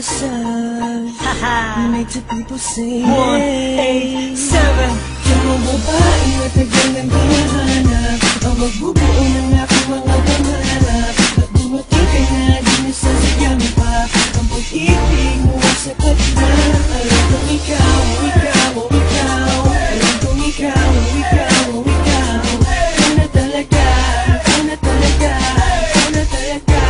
dasal. You make the people say 187. Yung mga babae matagal nang hinahanap, ang magbubuo ng aking mga pangarap. At dumating ka na, di nasasadyang pa ang pag-ibig mo ay sapat na. Alam kong ikaw, ikaw, ikaw. Alam kong ikaw, ikaw, ikaw. Ikaw na talaga, ikaw na talaga, ikaw na talaga,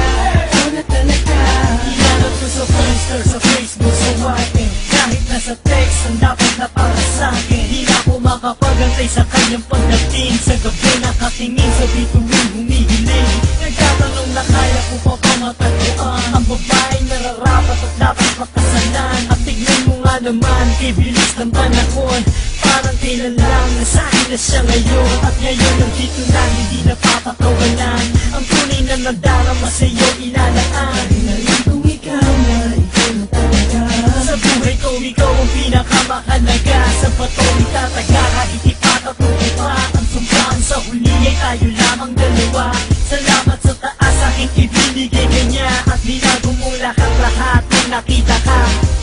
ikaw na talaga. Hinanap ko sa Friendster, sa Facebook, sa Wiping. Kahit nasa text, ang dapat na para sa'kin. Di na ako makapagantay sa kanyang pagdating. Sa gabi nakatingin sa bituin, humihiling. Nagtatanong na kaya ko pa pamatatuan ang babaeng nararapat at dapat makasalan. At tignan mo nga naman, kay bilis ng panahon. Parang kailan lang nasahin na siya ngayon. At ngayon nandito na, hindi napapakawalan. Ang tunay na nadarama sa'yo ilalaan. Alam kong ikaw na, ikaw na talaga. Sa buhay ko, ikaw ang pinakamahalaga. Sa bato itataga, kahit ipatatungo pa ang sumpaan. Sa huli ay tayo lamang dalawa. Salamat sa taas aking ibinigay kanya. At binago mo lahat nung nakita ka.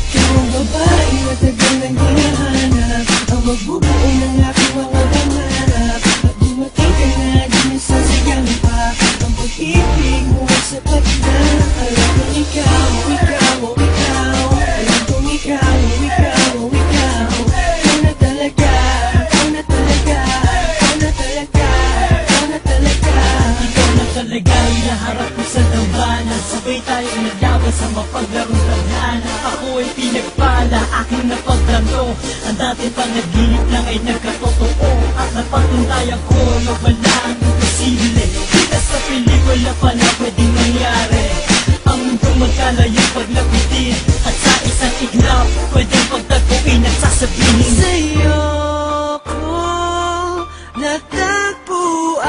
Ikaw ang babae matagal nang hinahanap, ang magbubuo ng aking mga pangarap. At dumating ka na, di nasasadyang pa ang pag-ibig mo ay sapat na. Alam kong ikaw, ikaw, ikaw. Alam kong ikaw, ikaw, ikaw. Ikaw na talaga, ikaw na talaga, ikaw na talaga, ikaw na talaga. Ikaw na talaga inaharap ko sa dambana. Sabay tayo naglaban sa mapaglarong tadhana. Ako ay pinagpala, aking napagtanto. Ang dati panaginip lang ay nagkatotoo. At napatunayan ko na walang imposible. Kita sa pelikula pala pwedeng mangyari. Ang mundo magkalayo paglapitin. At sa isang iglap, pwedeng pagtagpuin at sasabihin Sa'yo ko natagpuan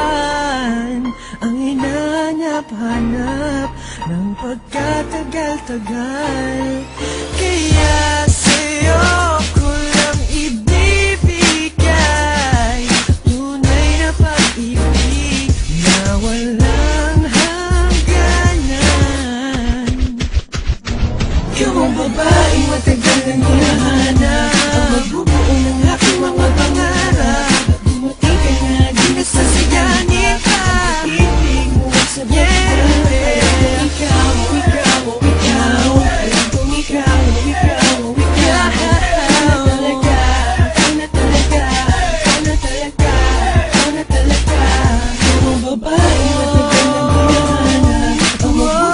ang hinanap-hanap ng pagkatagal-tagal. Kaya sa'yo ko lang ibibigay tunay na pag-ibig na walang hangganan. Ikaw ang babaeng matagal nang hinahanap, ang magbubuo ng aking mga pangarap. At dumating ka na, di nasasayanin pa ang pag-ibig mo ay sapat na. Alam kong ikaw, ikaw, ikaw. Alam kong ikaw, ikaw, ikaw. Ikaw na talaga, ikaw na talaga, ikaw na talaga, ikaw na talaga. Ikaw ang babaeng matagal nang hinahanap, ang magbubuo ng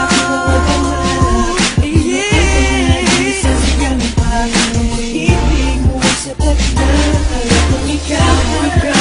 aking mga pangarap. Sasadyang pa ang pag-ibig mo ay sapat na. Alam kong ikaw, ikaw.